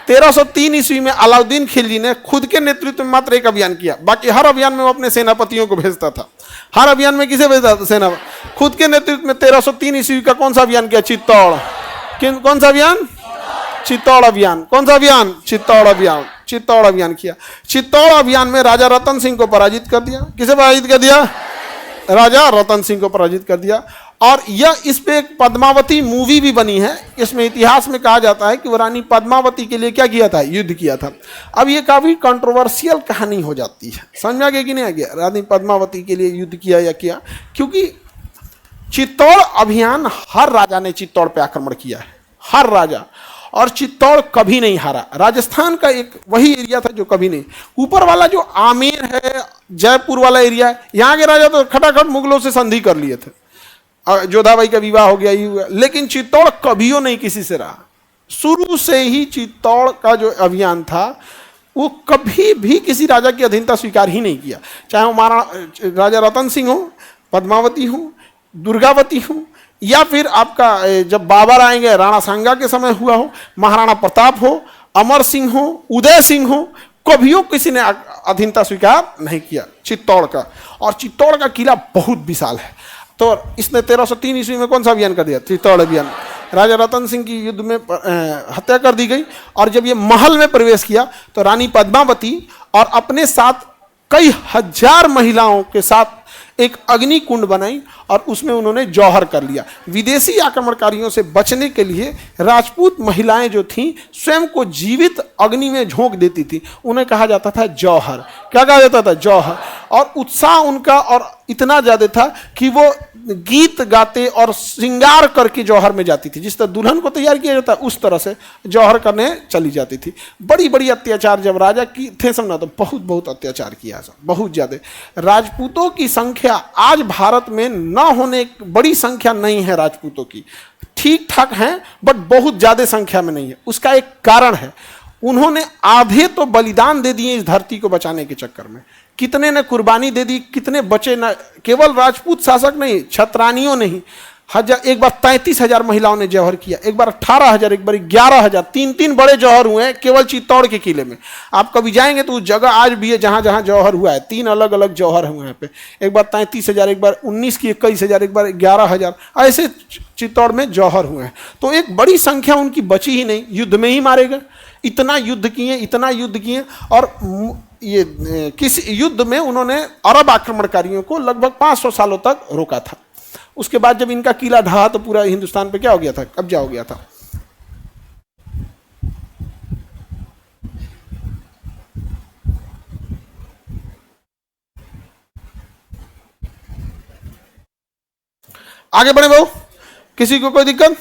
1303 ईस्वी में अलाउद्दीन खिलजी ने खुद के नेतृत्व में मात्र एक अभियान किया, बाकी हर अभियान में वो अपने सेनापतियों को भेजता था। हर अभियान में किसे भेजता था? सेना। खुद के नेतृत्व में 1303 ईस्वी का कौन सा अभियान किया? चित्तौड़। कौन सा अभियान? चित्तौड़ अभियान। कौन सा अभियान? चित्तौड़ अभियान। चित्तौड़ अभियान किया। चित्तौड़ अभियान में राजा रतन सिंह को पराजित कर दिया। किसे पराजित कर दिया? राजा रतन सिंह को पराजित कर दिया। और यह इस पे एक पद्मावती मूवी भी बनी है। इसमें इतिहास में कहा जाता है कि वो रानी पद्मावती के लिए क्या किया था? युद्ध किया था। अब ये काफी कंट्रोवर्शियल कहानी हो जाती है, समझ में आ गया कि नहीं आ गया? रानी पद्मावती के लिए युद्ध किया या किया, क्योंकि चित्तौड़ अभियान हर राजा ने चित्तौड़ पे आक्रमण किया है, हर राजा, और चित्तौड़ कभी नहीं हारा। राजस्थान का एक वही एरिया था जो कभी नहीं, ऊपर वाला जो आमेर है, जयपुर वाला एरिया है, यहाँ के राजा तो खटाखट मुगलों से संधि कर लिए थे, जोधाबाई का विवाह हो गया, ये हुआ, लेकिन चित्तौड़ कभियो नहीं किसी से रहा। शुरू से ही चित्तौड़ का जो अभियान था वो कभी भी किसी राजा की अधीनता स्वीकार ही नहीं किया, चाहे वो महाराणा राजा रतन सिंह हो, पद्मावती हो, दुर्गावती हो, या फिर आपका जब बाबर आएंगे राणा सांगा के समय हुआ हो, महाराणा प्रताप हो, अमर सिंह हो, उदय सिंह हो, कभियो किसी ने अधीनता स्वीकार नहीं किया चित्तौड़ का। और चित्तौड़ का किला बहुत विशाल है। तो इसने 1303 ईस्वी में कौन सा अभियान कर दिया? चित्तौड़ अभियान। राजा रतन सिंह की युद्ध में हत्या कर दी गई। और जब ये महल में प्रवेश किया तो रानी पद्मावती और अपने साथ कई हजार महिलाओं के साथ एक अग्नि कुंड बनाई और उसमें उन्होंने जौहर कर लिया। विदेशी आक्रमणकारियों से बचने के लिए राजपूत महिलाएं जो थीं स्वयं को जीवित अग्नि में झोंक देती थी, उन्हें कहा जाता था जौहर। क्या कहा जाता था? जौहर। और उत्साह उनका और इतना ज्यादा था कि वो गीत गाते और श्रृंगार करके जौहर में जाती थी। जिस तरह दुल्हन को तैयार किया जाता है उस तरह से जौहर करने चली जाती थी। बड़ी बड़ी अत्याचार जब राजा की थे समझना, तो बहुत बहुत अत्याचार किया, बहुत ज्यादा। राजपूतों की संख्या आज भारत में न होने, बड़ी संख्या नहीं है राजपूतों की, ठीक ठाक हैं बट बहुत ज्यादा संख्या में नहीं है। उसका एक कारण है, उन्होंने आधे तो बलिदान दे दिए इस धरती को बचाने के चक्कर में। कितने ने कुर्बानी दे दी, कितने बचे न, केवल राजपूत शासक नहीं, छत्रानियों नहीं, एक बार 33,000 महिलाओं ने जौहर किया, एक बार 18,000, एक बार 11,000, 3-3 बड़े जौहर हुए हैं केवल चित्तौड़ के किले में। आप कभी जाएंगे तो उस जगह आज भी है जहां जहां जौहर हुआ है, 3 अलग अलग जौहर हुए हैं पे। एक बार 33,000, एक बार 19 की 21,000, एक बार 11,000, ऐसे चित्तौड़ में जौहर हुए हैं। तो एक बड़ी संख्या उनकी बची ही नहीं, युद्ध में ही मारे गए। इतना युद्ध किए, इतना युद्ध किए, और ये किसी युद्ध में उन्होंने अरब आक्रमणकारियों को लगभग 500 सालों तक रोका था। उसके बाद जब इनका किला ढहा तो पूरा हिंदुस्तान पे क्या हो गया था? कब्जा हो गया था। आगे बढ़े बहु, किसी को कोई दिक्कत?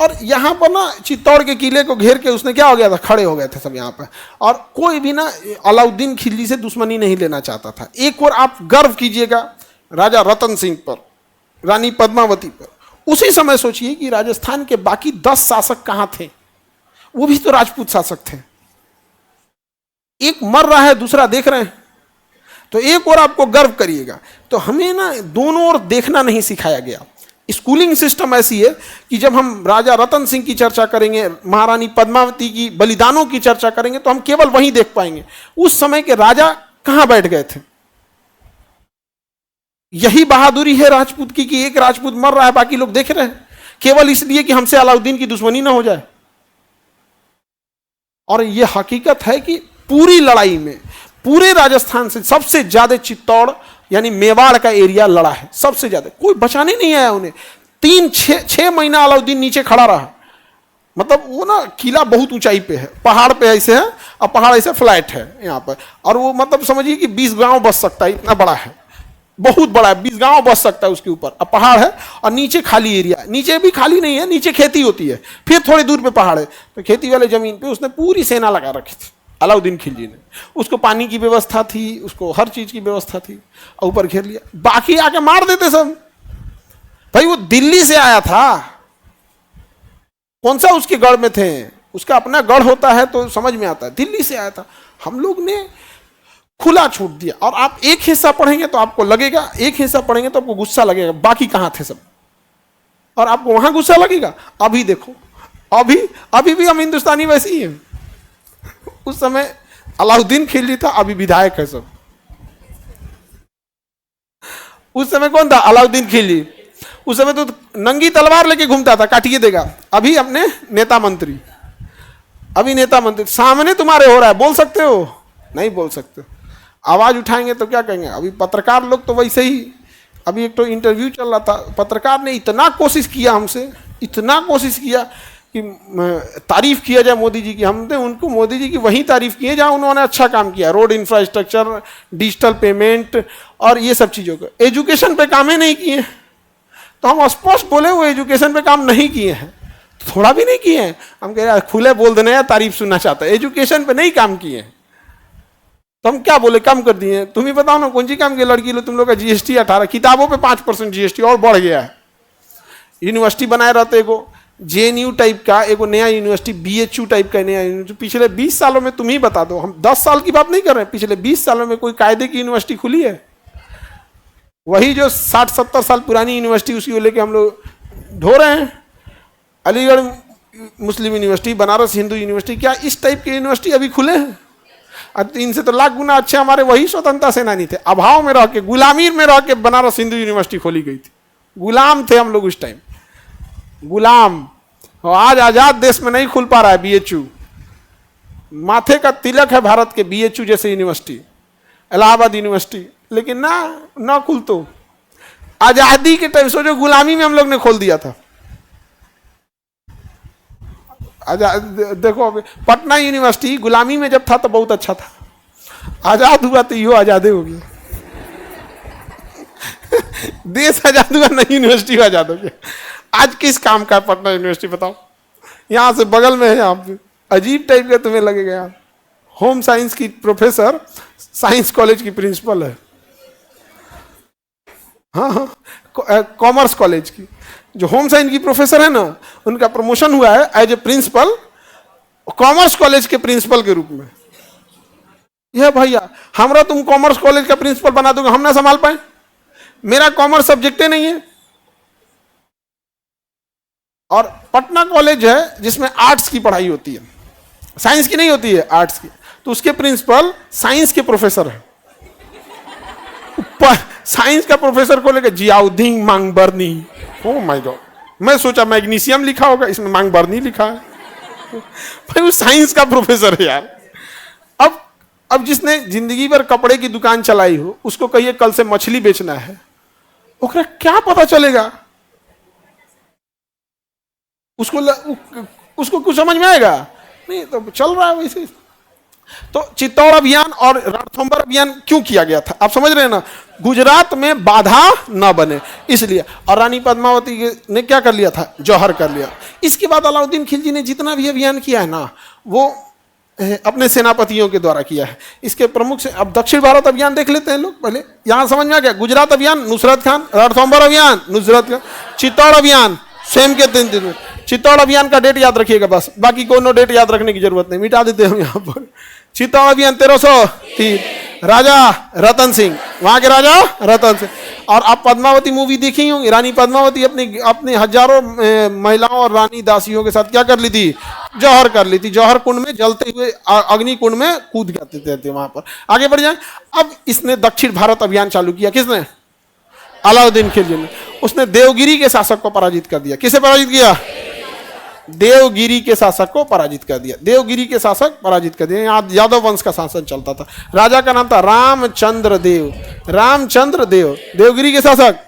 और यहां पर ना चित्तौड़ के किले को घेर के उसने क्या हो गया था? खड़े हो गए थे सब यहां पर। और कोई भी ना अलाउद्दीन खिलजी से दुश्मनी नहीं लेना चाहता था। एक और आप गर्व कीजिएगा राजा रतन सिंह पर, रानी पद्मावती पर। उसी समय सोचिए कि राजस्थान के बाकी 10 शासक कहां थे, वो भी तो राजपूत शासक थे। एक मर रहा है, दूसरा देख रहे हैं, तो एक और आपको गर्व करिएगा। तो हमें ना दोनों ओर देखना नहीं सिखाया गया। स्कूलिंग सिस्टम ऐसी है कि जब हम राजा रतन सिंह की चर्चा करेंगे, महारानी पद्मावती की बलिदानों की चर्चा करेंगे, तो हम केवल वही देख पाएंगे। उस समय के राजा कहां बैठ गए थे? यही बहादुरी है राजपूत की कि एक राजपूत मर रहा है, बाकी लोग देख रहे हैं, केवल इसलिए कि हमसे अलाउद्दीन की दुश्मनी ना हो जाए। और यह हकीकत है कि पूरी लड़ाई में, पूरे राजस्थान से सबसे ज्यादा चित्तौड़ यानी मेवाड़ का एरिया लड़ा है, सबसे ज्यादा। कोई बचाने नहीं आया उन्हें। 6 महीना अलाउद्दीन नीचे खड़ा रहा, मतलब वो ना किला बहुत ऊंचाई पे है, पहाड़ पे ऐसे है, और पहाड़ ऐसे फ्लैट है यहाँ पर, और वो मतलब समझिए कि 20 गांव बस सकता है, इतना बड़ा है, बहुत बड़ा है, 20 गांव बस सकता है उसके ऊपर। अब पहाड़ है और नीचे खाली एरिया, नीचे भी खाली नहीं है, नीचे खेती होती है, फिर थोड़ी दूर पे पहाड़ है, तो खेती वाले जमीन पे उसने पूरी सेना लगा रखी थी अलाउद्दीन खिलजी ने। उसको पानी की व्यवस्था थी, उसको हर चीज की व्यवस्था थी, और ऊपर घेर लिया, बाकी आके मार देते सब। भाई वो दिल्ली से आया था, कौन सा उसके गढ़ में थे, उसका अपना गढ़ होता है तो समझ में आता है, दिल्ली से आया था। हम लोग ने खुला छूट दिया, और आप एक हिस्सा पढ़ेंगे तो आपको लगेगा, एक हिस्सा पढ़ेंगे तो आपको गुस्सा लगेगा, बाकी कहां थे सब, और आपको वहां गुस्सा लगेगा। अभी देखो, अभी भी हम हिंदुस्तानी वैसे ही हैं। उस समय अलाउद्दीन खिलजी था, अभी विधायक है सब। उस समय कौन था? अलाउद्दीन खिलजी। उस समय तो नंगी तलवार लेके घूमता था, काटिए देगा। अभी अपने नेता मंत्री, अभी नेता मंत्री सामने तुम्हारे हो रहा है, बोल सकते हो? नहीं बोल सकते। आवाज उठाएंगे तो क्या कहेंगे? अभी पत्रकार लोग तो वैसे ही, अभी एक तो इंटरव्यू चल रहा था, पत्रकार ने इतना कोशिश किया हमसे, इतना कोशिश किया कि तारीफ किया जाए मोदी जी की। हमने उनको मोदी जी की वही तारीफ की है जहाँ उन्होंने अच्छा काम किया, रोड इंफ्रास्ट्रक्चर, डिजिटल पेमेंट और ये सब चीज़ों का। एजुकेशन पे काम ही नहीं किए, तो हम स्पष्ट बोले वो एजुकेशन पे काम नहीं किए हैं, थोड़ा भी नहीं किए हैं। हम कह रहे हैं खुले बोल देने या तारीफ सुनना चाहता है, एजुकेशन पे नहीं काम किए हैं, तो हम क्या बोले? कम कर दिए। तुम ही बताओ ना, कौन सी काम की लड़की लो, तुम लोग का जीएसटी 18, किताबों पे 5% जीएसटी और बढ़ गया है। यूनिवर्सिटी बनाए रहते को जेएनयू टाइप का, एक नया यूनिवर्सिटी बीएचयू टाइप का नया यूनिवर्सिटी, पिछले 20 सालों में तुम ही बता दो, हम 10 साल की बात नहीं कर रहे हैं, पिछले 20 सालों में कोई कायदे की यूनिवर्सिटी खुली है? वही जो 60-70 साल पुरानी यूनिवर्सिटी, उसी को लेके हम लोग ढो रहे हैं। अलीगढ़ मुस्लिम यूनिवर्सिटी, बनारस हिंदू यूनिवर्सिटी, क्या इस टाइप के यूनिवर्सिटी अभी खुले हैं? इनसे तो लाख गुना अच्छे हमारे वही स्वतंत्रता सेनानी थे, अभाव में रह के, गुलामी में रह के बनारस हिंदू यूनिवर्सिटी खोली गई थी। गुलाम थे हम लोग उस टाइम, गुलाम। और आज आजाद देश में नहीं खुल पा रहा है बीएचयू, माथे का तिलक है भारत के बीएचयू जैसे यूनिवर्सिटी, इलाहाबाद यूनिवर्सिटी, लेकिन ना खुल। तो आजादी के टाइम सोचो, गुलामी में हम लोग ने खोल दिया था। देखो अभी पटना यूनिवर्सिटी गुलामी में जब था तो बहुत अच्छा था, आजाद हुआ तो यो आजादे हो गया। देश आजाद हुआ, नई यूनिवर्सिटी आजाद हो गया। आज किस काम का पटना यूनिवर्सिटी बताओ? यहां से बगल में है, यहाँ पे अजीब टाइप का तुम्हें लगेगा। यहाँ होम साइंस की प्रोफेसर साइंस कॉलेज की प्रिंसिपल है, हाँ, कॉमर्स कॉलेज की जो होम साइंस की प्रोफेसर है ना, उनका प्रमोशन हुआ है as a principal, commerce college के प्रिंसिपल के रूप में। यह भैया हमरा तुम कॉमर्स कॉलेज का प्रिंसिपल बना दोगे, हम ना संभाल पाए? मेरा कॉमर्स सब्जेक्ट ही नहीं है। और पटना कॉलेज है जिसमें आर्ट्स की पढ़ाई होती है, साइंस की नहीं होती है, आर्ट्स की, तो उसके प्रिंसिपल साइंस के प्रोफेसर है। साइंस का प्रोफेसर को लेकर जियाउद्दीन मांगबरनी, ओह माय गॉड, मैं सोचा मैग्नीशियम लिखा होगा, इसमें मांगबरनी लिखा है। भाई वो साइंस का प्रोफेसर है यार। अब जिसने जिंदगी भर कपड़े की दुकान चलाई हो, उसको कहिए कल से मछली बेचना है, ओकरा क्या पता चलेगा? उसको कुछ समझ में आएगा? नहीं, तो चल रहा है वैसे। तो चित्तौड़ अभियान और रणथंभौर अभियान क्यों किया गया था, आप समझ रहे हैं ना? गुजरात में बाधा न बने इसलिए। और रानी पद्मावती ने क्या कर लिया था? जौहर कर लिया। इसके बाद अलाउद्दीन खिलजी ने जितना भी अभियान किया है ना, वो अपने सेनापतियों के द्वारा किया है। इसके प्रमुख से अब दक्षिण भारत अभियान देख लेते हैं लोग। पहले यहां समझ में आ गया, गुजरात अभियान नुसरत खान, रणथंभौर अभियान नुसरत खान, चित्तौड़ अभियान सेम के 3 दिन में। चित्तौड़ अभियान का डेट याद रखिएगा बस, बाकी कोनो डेट याद रखने की जरूरत नहीं, मिटा देते हम यहाँ पर। चित्तौड़ अभियान 1303, राजा रतन सिंह, वहां के राजा रतन सिंह। और आप पद्मावती मूवी देखी होंगी, रानी पद्मावती अपनी हजारों महिलाओं और रानी दासियों के साथ क्या कर ली थी? जौहर कर ली थी। जौहर कुंड में जलते हुए अग्नि कुंड में कूद जाते थे वहां पर। आगे बढ़ जाए। अब इसने दक्षिण भारत अभियान चालू किया, किसने? अलाउद्दीन खिलजी ने। उसने देवगिरी के शासक को पराजित कर दिया। किसे पराजित किया? देवगिरी के शासक को पराजित कर दिया। देवगिरी के शासक पराजित कर दिया। यहाँ यादव वंश का शासन चलता था। राजा का नाम था रामचंद्र देव। रामचंद्र देव देवगिरी के शासक।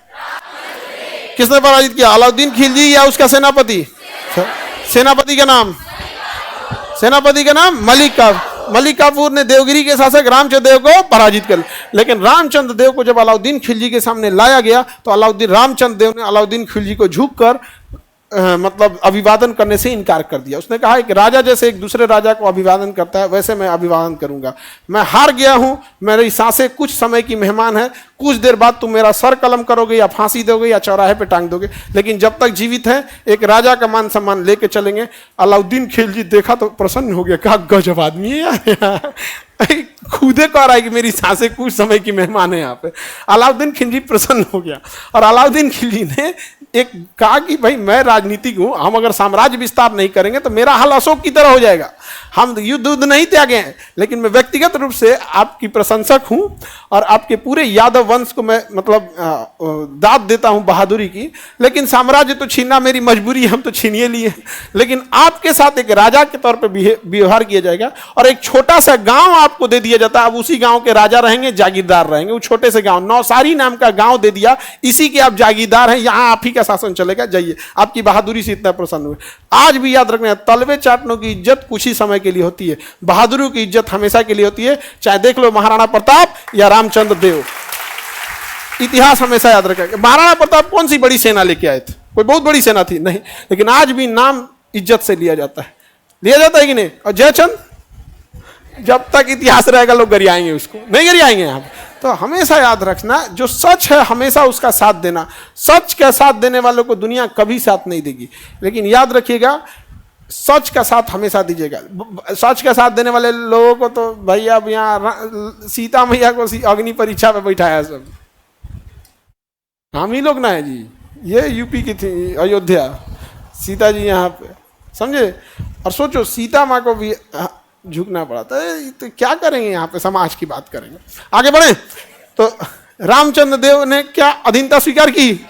किसने पराजित किया? अलाउद्दीन खिलजी या उसका सेनापति? सेनापति का नाम, सेनापति का नाम मलिक काफूर ने देवगिरी के शासक रामचंद्र देव को पराजित कर लिया। लेकिन रामचंद्र देव को जब अलाउद्दीन खिलजी के सामने लाया गया तो रामचंद्र देव ने अलाउद्दीन खिलजी को झुककर मतलब अभिवादन करने से इनकार कर दिया। उसने कहा कि राजा जैसे एक दूसरे राजा को अभिवादन करता है वैसे मैं अभिवादन करूंगा। मैं हार गया हूं, मेरी सांसें कुछ समय की मेहमान है, कुछ देर बाद तुम मेरा सर कलम करोगे या फांसी दोगे या चौराहे पे टांग दोगे, लेकिन जब तक जीवित है एक राजा का मान सम्मान लेके चलेंगे। अलाउद्दीन खिलजी देखा तो प्रसन्न हो गया, कहा गजब आदमी है यार, खुदे कह रहा है कि मेरी सांसें कुछ समय की मेहमान है यहाँ पे। अलाउद्दीन खिलजी प्रसन्न हो गया और अलाउद्दीन खिलजी ने एक कहा कि भाई मैं राजनीतिक हूं, हम अगर साम्राज्य विस्तार नहीं करेंगे तो मेरा हाल अशोक की तरह हो जाएगा। हम युद्ध नहीं त्यागे हैं, लेकिन मैं व्यक्तिगत रूप से आपकी प्रशंसक हूं और आपके पूरे यादव वंश को मैं मतलब दाद देता हूं बहादुरी की, लेकिन साम्राज्य तो छीनना मेरी मजबूरी है, हम तो छीनिए लिए। लेकिन आपके साथ एक राजा के तौर पर व्यवहार किया जाएगा और एक छोटा सा गांव आपको दे दिया जाता है। आप उसी गांव के राजा रहेंगे, जागीरदार रहेंगे। वो छोटे से गांव नौसारी नाम का गांव दे दिया, इसी के आप जागीरदार हैं, यहां आप ही का शासन चलेगा, जाइए। आपकी बहादुरी से इतना प्रसन्न हुए। आज भी याद रखना है, तलवे चाटनों की इज्जत कुछ ही समय के लिए होती है, बहादुरों की इज्जत हमेशा के लिए होती है। चाहे देख लो महाराणा प्रताप या रामचंद्र देव, इतिहास हमेशा याद रखेगा। महाराणा प्रताप कौन सी बड़ी सेना लेके आए थे? कोई बहुत बड़ी सेना थी? नहीं, लेकिन आज भी नाम इज्जत से लिया जाता है, लिया जाता है कि नहीं? और जयचंद, जब तक इतिहास रहेगा लोग गरियाएंगे, उसको नहीं गरियाएंगे यहाँ। तो हमेशा याद रखना, जो सच है हमेशा उसका साथ देना। सच का साथ देने वालों को दुनिया कभी साथ नहीं देगी, लेकिन याद रखिएगा सच का साथ हमेशा दीजिएगा। सच का साथ देने वाले लोगों को तो भैया अब यहाँ सीता मैया को अग्नि परीक्षा पे बैठाया सब, हम ही लोग ना है जी। ये यूपी की थी अयोध्या, सीता जी यहाँ पे, समझे? और सोचो सीता माँ को भी झुकना पड़ा, तो क्या करेंगे यहाँ पे? समाज की बात करेंगे। आगे बढ़े तो रामचंद्र देव ने क्या अधीनता स्वीकार की?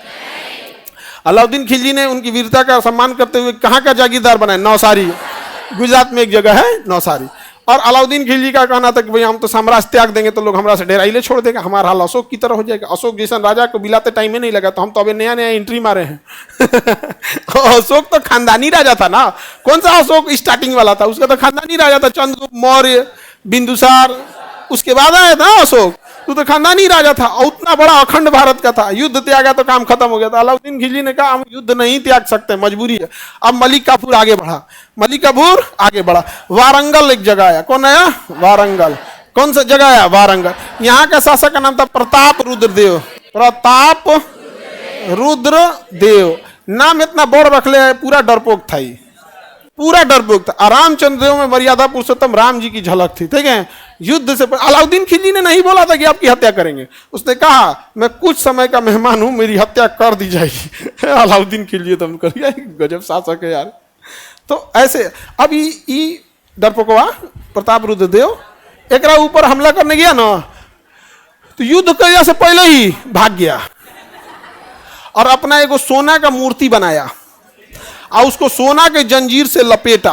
अलाउद्दीन खिलजी ने उनकी वीरता का सम्मान करते हुए कहाँ का जागीरदार बनाया? नौसारी, गुजरात में एक जगह है नौसारी। और अलाउद्दीन खिलजी का कहना था कि भाई हम तो साम्राज्य त्याग देंगे तो लोग हमारा से डेराइले छोड़ देगा, हमारा हाल अशोक की तरह हो जाएगा। अशोक जैसा राजा को बिलाते टाइम में नहीं लगा, तो हम तो अभी नया नया एंट्री मारे हैं। अशोक तो खानदानी राजा था ना, कौन सा अशोक स्टार्टिंग वाला था? उसका तो खानदानी राजा था, चंद्रगुप्त मौर्य, बिंदुसार, उसके बाद आया था अशोक। तो खानदानी राजा था और उतना बड़ा अखंड भारत का था। युद्ध त्यागा तो काम खत्म हो गया था। अलाउद्दीन खिलजी ने कहा हम युद्ध नहीं त्याग सकते, मजबूरी है। अब मलिक काफूर आगे बढ़ा, मलिक काफूर आगे बढ़ा। वारंगल एक जगह आया, कौन आया? वारंगल। कौन सा जगह आया? वारंगल। यहाँ का शासक का नाम था प्रताप रुद्रदेव। प्रताप रुद्रदेव नाम इतना बड़ रख ले, पूरा डरपोक था, पूरा डरपोक था। रामचंद्र देव में मर्यादा पुरुषोत्तम राम जी की झलक थी, ठीक है? युद्ध से अलाउद्दीन खिलजी ने नहीं बोला था कि आपकी हत्या करेंगे, उसने कहा मैं कुछ समय का मेहमान हूं, मेरी हत्या कर दी जाएगी। अलाउद्दीन खिलजी तो कर गया, गजब शासक है यार। तो ऐसे अब ये डरपोकवा प्रताप रुद्रदेव एक ऊपर हमला करने गया ना, तो युद्ध करने से पहले ही भाग गया और अपना एक सोना का मूर्ति बनाया और उसको सोना के जंजीर से लपेटा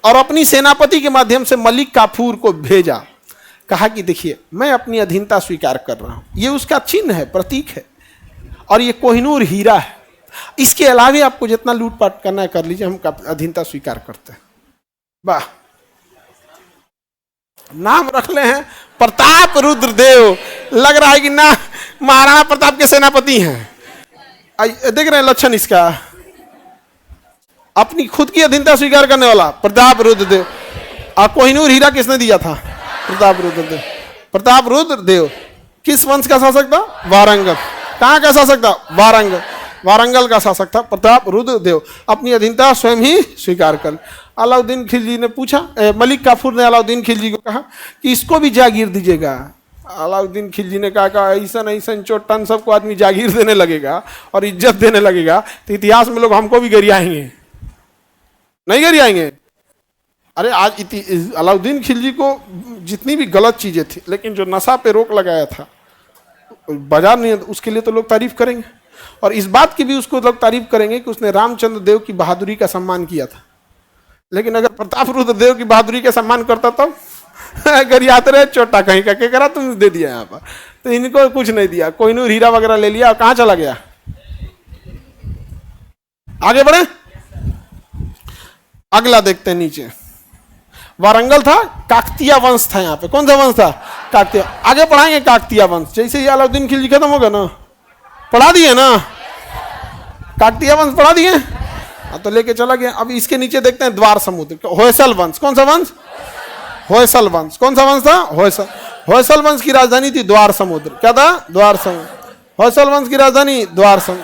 और अपनी सेनापति के माध्यम से मलिक काफूर को भेजा। कहा कि देखिए मैं अपनी अधीनता स्वीकार कर रहा हूं, ये उसका चिन्ह है, प्रतीक है, और ये कोहिनूर हीरा है। इसके अलावा आपको जितना लूटपाट करना है कर लीजिए, हम अधीनता स्वीकार करते हैं। वाह, नाम रख ले हैं प्रताप रुद्रदेव। लग रहा है कि ना महाराणा प्रताप के सेनापति हैं। देख रहे हैं लक्षण इसका, अपनी खुद की अधीनता स्वीकार करने वाला प्रताप रुद्रदेव। और कोहिनूर हीरा किसने दिया था? प्रताप रुद्रदेव। प्रताप रुद्रदेव किस वंश का शासक था? वारंगल। कहां का शासक था? वारंगल। वारंगल का शासक था प्रताप रुद्रदेव। अपनी अधीनता स्वयं ही स्वीकार कर। अलाउद्दीन खिलजी ने पूछा, मलिक काफूर ने अलाउद्दीन खिलजी को कहा कि इसको भी जागीर दीजिएगा। अलाउद्दीन खिलजी ने कहा ऐसा ऐसा चोटन सबको आदमी जागीर देने लगेगा और इज्जत देने लगेगा तो इतिहास में लोग हमको भी गरियाएंगे, नहीं गरियाएंगे? अरे आज अलाउद्दीन खिलजी को जितनी भी गलत चीजें थी, लेकिन जो नशा पे रोक लगाया था, बाजार नहीं, उसके लिए तो लोग तारीफ करेंगे। और इस बात की भी उसको लोग तारीफ करेंगे कि उसने रामचंद्र देव की बहादुरी का सम्मान किया था। लेकिन अगर प्रताप रुद्रदेव की बहादुरी का सम्मान करता तो गरियाते रहे, चोटा कहीं का करा तुम दे दिया यहाँ पर। तो इनको कुछ नहीं दिया, कोहिनूर हीरा वगैरह ले लिया और कहाँ चला गया? आगे बढ़े। अगला देखते हैं नीचे, वारंगल था, काकतीय वंश था यहाँ पे। कौन सा वंश था? काकतीय। आगे पढ़ाएंगे काकतीय वंश। जैसे ही अलाउद्दीन खिलजी खत्म होगा ना, पढ़ा दिए ना, काकतीय वंश पढ़ा दिए, तो लेके चला गया। अब इसके नीचे देखते हैं द्वार समुद्र, होयसल वंश। कौन सा वंश? होयसल वंश। कौन सा वंश था? होयसल। होयसल वंश की राजधानी थी द्वार समुद्र। क्या था? द्वार समुद्र। होयसल वंश की राजधानी द्वार समुद्र।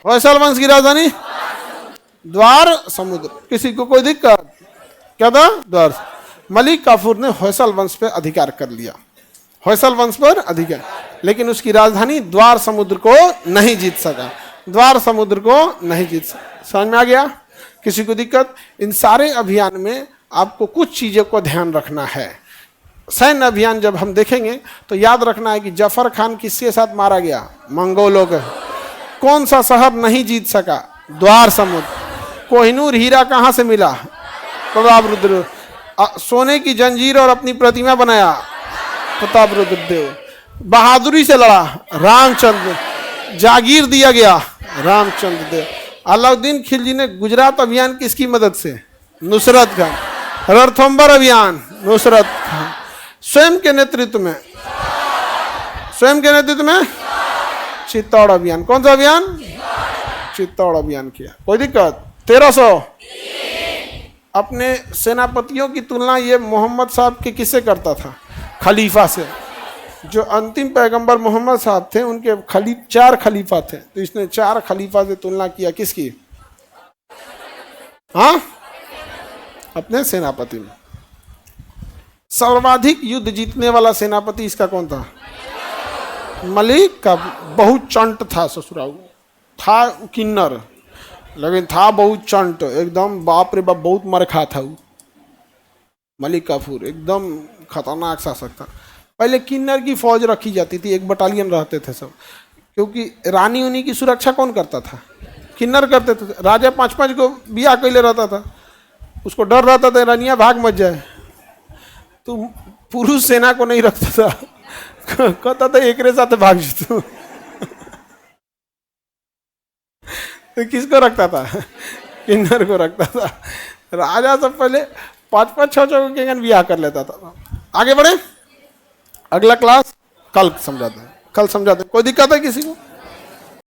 होयसल वंश की राजधानी द्वार समुद्र। किसी को कोई दिक्कत? क्या था? द्वार। मलिक काफूर ने होयसल वंश पर अधिकार कर लिया, होयसल वंश पर अधिकार, लेकिन उसकी राजधानी द्वार समुद्र को नहीं जीत सका। द्वार समुद्र को नहीं जीत सका। समझ में आ गया? किसी को दिक्कत? इन सारे अभियान में आपको कुछ चीजों को ध्यान रखना है। सैन्य अभियान जब हम देखेंगे तो याद रखना है कि जफर खान किसके साथ मारा गया? मंगोलों के। कौन सा शहर नहीं जीत सका? द्वार समुद्र। कोहिनूर हीरा कहाँ से मिला? प्रतापरुद्र। सोने की जंजीर और अपनी प्रतिमा बनाया? प्रतापरुद्र देव। बहादुरी से लड़ा? रामचंद्र। जागीर दिया गया? रामचंद्र देव। अलाउद्दीन खिलजी ने गुजरात अभियान किसकी मदद से? नुसरत खान। रणथंभौर अभियान? नुसरत खान। स्वयं के नेतृत्व में, स्वयं के नेतृत्व में चित्तौड़ अभियान। कौन सा अभियान? चित्तौड़ अभियान किया। कोई दिक्कत? 1300। अपने सेनापतियों की तुलना ये मोहम्मद साहब के किससे करता था? खलीफा से। जो अंतिम पैगंबर मोहम्मद साहब थे उनके 4 खलीफा थे, तो इसने 4 खलीफा से तुलना किया। किसकी? हाँ, अपने सेनापति में। सर्वाधिक युद्ध जीतने वाला सेनापति इसका कौन था? मलिक का। बहुत चंट था ससुराल, था किन्नर, लेकिन था बहुत चंट एकदम। बाप रे बाप, बहुत मर खा था वो। मलिक काफूर एकदम खतरनाक शासक था। पहले किन्नर की फौज रखी जाती थी, 1 बटालियन रहते थे सब, क्योंकि रानी उन्हीं की सुरक्षा कौन करता था? किन्नर करते थे। राजा 5-5 को बिया कैले रहता था, उसको डर रहता था रानियां भाग मत जाए, तो पुरुष सेना को नहीं रखता था, कहता था एक रे साथ भाग जाते। तो किसको रखता था? किन्नर को रखता था। राजा सब पहले 5-5, 6-6 के बिया कर लेता था। आगे बढ़े, अगला क्लास कल समझाते हैं। कोई दिक्कत है किसी को?